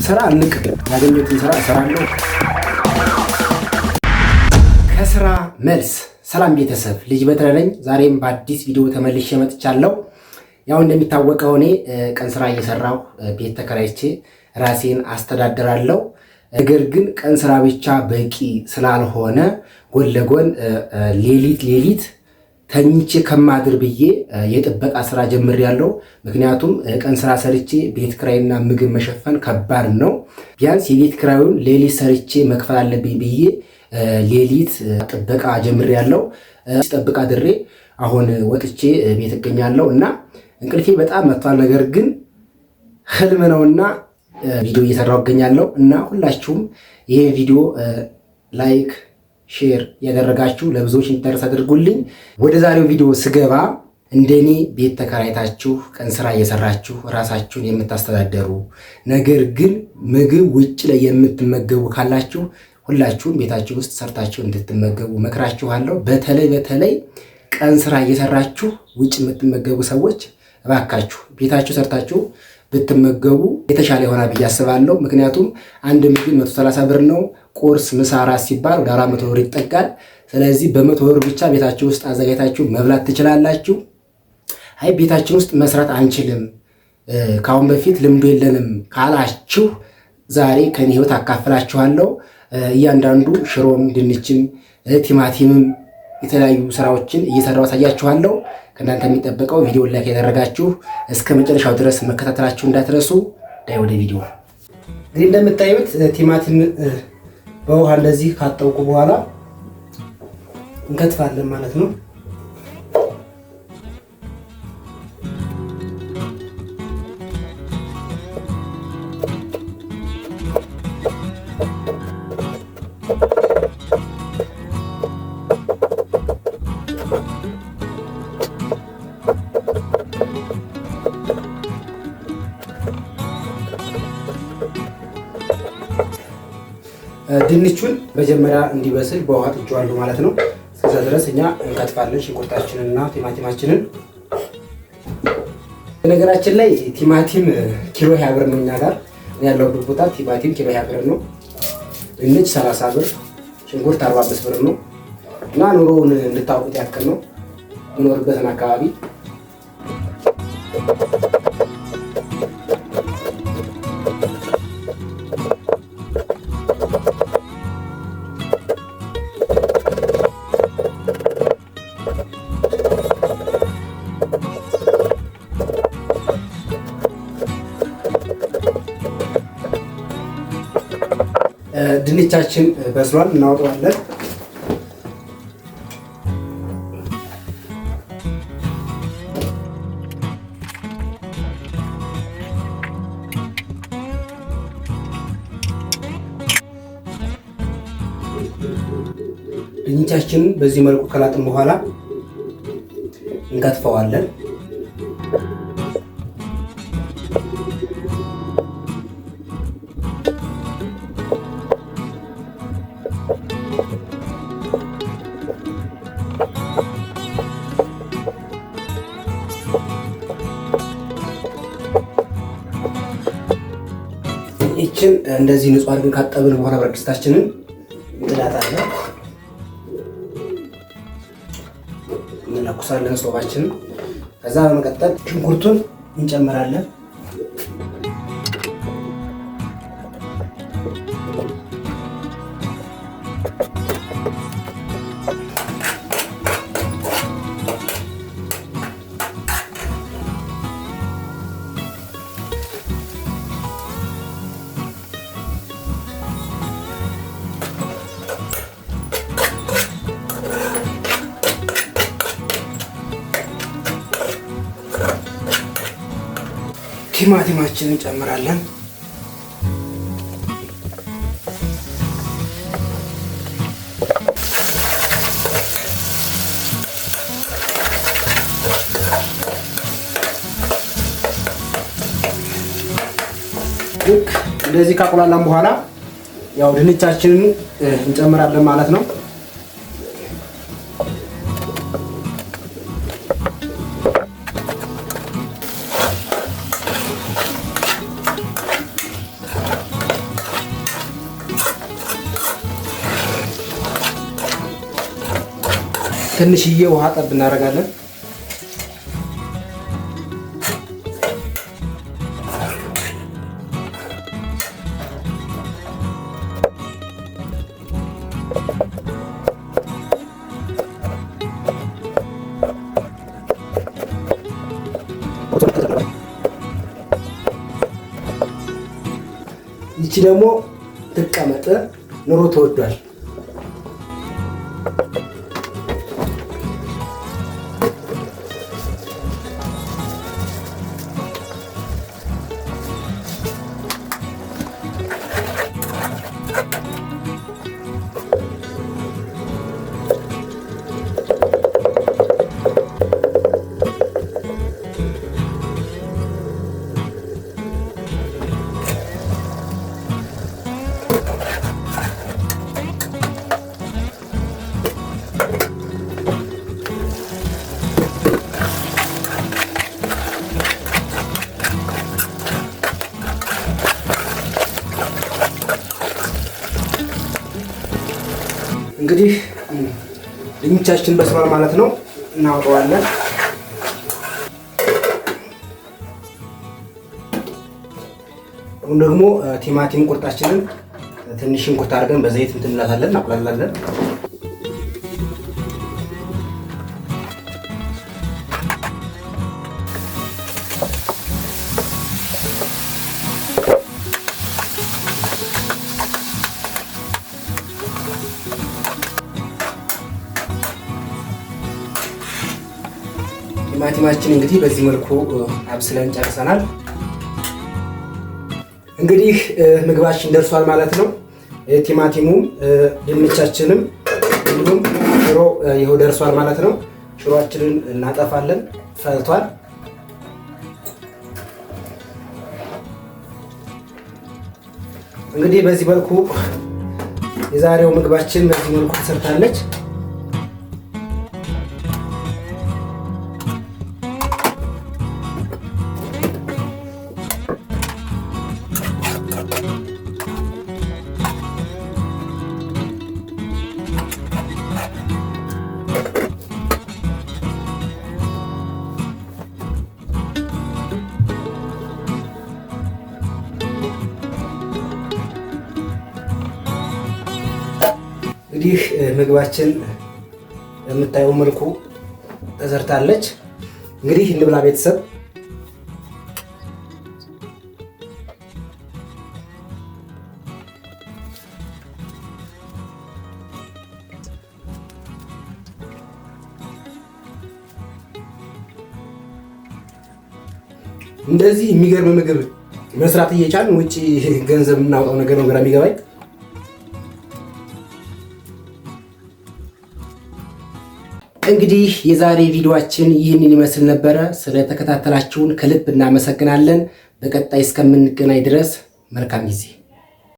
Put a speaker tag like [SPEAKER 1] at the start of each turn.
[SPEAKER 1] ስራ አልንቅም። ያገኘሁትን ስራ እሰራለሁ። ከስራ መልስ ሰላም ቤተሰብ፣ ልጅ በትረ ነኝ። ዛሬም በአዲስ ቪዲዮ ተመልሼ መጥቻለሁ። ያው እንደሚታወቀው እኔ ቀን ስራ እየሰራሁ ቤት ተከራይቼ ራሴን አስተዳድራለሁ። ነገር ግን ቀን ስራ ብቻ በቂ ስላልሆነ ጎን ለጎን ሌሊት ተኝቼ ከማድር ብዬ የጥበቃ ስራ ጀምሬያለሁ። ምክንያቱም ቀን ስራ ሰርቼ ቤት ክራይና ምግብ መሸፈን ከባድ ነው። ቢያንስ የቤት ክራዩን ሌሊት ሰርቼ መክፈል አለብኝ ብዬ ሌሊት ጥበቃ ጀምሬያለሁ። ጥበቃ ድሬ አሁን ወጥቼ ቤት እገኛለሁ እና እንቅልፌ በጣም መጥቷል። ነገር ግን ህልም ነውና ቪዲዮ እየሰራሁ እገኛለሁ እና ሁላችሁም ይሄን ቪዲዮ ላይክ ሼር ያደረጋችሁ ለብዙዎች እንዲደርስ አድርጉልኝ። ወደ ዛሬው ቪዲዮ ስገባ እንደኔ ቤት ተከራይታችሁ ቀን ስራ እየሰራችሁ ራሳችሁን የምታስተዳደሩ ነገር ግን ምግብ ውጭ ላይ የምትመገቡ ካላችሁ ሁላችሁም ቤታችሁ ውስጥ ሰርታችሁ እንድትመገቡ መክራችኋለሁ። በተለይ ቀን ስራ እየሰራችሁ ውጭ የምትመገቡ ሰዎች እባካችሁ ቤታችሁ ሰርታችሁ ብትመገቡ የተሻለ ይሆናል ብዬ አስባለሁ። ምክንያቱም አንድ ምግብ 130 ብር ነው። ቁርስ፣ ምሳ፣ ራት ሲባል ወደ 400 ብር ይጠጋል። ስለዚህ በ100 ብር ብቻ ቤታችሁ ውስጥ አዘጋጅታችሁ መብላት ትችላላችሁ። አይ ቤታችን ውስጥ መስራት አንችልም፣ ካሁን በፊት ልምዱ የለንም ካላችሁ ዛሬ ከኔ ህይወት አካፍላችኋለሁ። እያንዳንዱ ሽሮም፣ ድንችም፣ ቲማቲምም የተለያዩ ስራዎችን እየሰራሁ አሳያችኋለሁ። ከእናንተ የሚጠበቀው ቪዲዮ ላይክ ያደረጋችሁ እስከ መጨረሻው ድረስ መከታተላችሁ እንዳትረሱ። ዳይ ወደ ቪዲዮ። እንግዲህ እንደምታዩት ቲማቲም በውሃ እንደዚህ ካጠብኩ በኋላ እንከትፋለን ማለት ነው። ድንቹን መጀመሪያ እንዲበስል በውሃ ጥጄዋለሁ ማለት ነው። እስከዛ ድረስ እኛ እንከትፋለን ሽንኩርታችንንና ቲማቲማችንን። በነገራችን ላይ ቲማቲም ኪሎ 20 ብር ነው። እኛ ጋር ያለውበት ቦታ ቲማቲም ኪሎ 20 ብር ነው። ድንች 30 ብር፣ ሽንኩርት 45 ብር ነው እና ኑሮውን እንድታውቁት ያክል ነው የምኖርበትን አካባቢ። ድንቻችን በስሏል፣ እናወጣዋለን። ድንቻችንን በዚህ መልኩ ከላጥን በኋላ እንከትፈዋለን። ይችን እንደዚህ ንጹህ አድርገን ካጠብን በኋላ ብረት ድስታችንን እንጥዳታለን፣ እንለኩሳለን ስቶቫችንን። ከዛ በመቀጠል ሽንኩርቱን እንጨምራለን። ቲማቲማችንን እንጨምራለን። ልክ እንደዚህ ካቆላላን በኋላ ያው ድንቻችንን እንጨምራለን ማለት ነው። ትንሽዬ ውሃ ጠብ እናደርጋለን። ይቺ ደግሞ ትቀመጥ፣ ኑሮ ተወዷል። እንግዲህ ድንቻችን በስሏል ማለት ነው። እናወጣዋለን። አሁን ደግሞ ቲማቲም ቁርጣችንን ትንሽ ሽንኩርት አድርገን በዘይት እንትን እንላታለን፣ እናቁላላለን። ቲማቲማችን እንግዲህ በዚህ መልኩ አብስለን ጨርሰናል። እንግዲህ ምግባችን ደርሷል ማለት ነው። ቲማቲሙም ድንቻችንም እንዲሁም ሽሮ ይኸው ደርሷል ማለት ነው። ሽሮአችንን እናጠፋለን፣ ፈልቷል። እንግዲህ በዚህ መልኩ የዛሬው ምግባችን በዚህ መልኩ ተሰርታለች። እንግዲህ ምግባችን በምታየው መልኩ ተሰርታለች። እንግዲህ እንብላ ቤተሰብ። እንደዚህ የሚገርም ምግብ መስራት እየቻልን ውጪ ገንዘብ የምናወጣው ነገር ነው ግራ የሚገባኝ። እንግዲህ የዛሬ ቪዲዮአችን ይህንን ይመስል ነበረ። ስለተከታተላችሁን ከልብ እናመሰግናለን። በቀጣይ እስከምንገናኝ ድረስ መልካም ጊዜ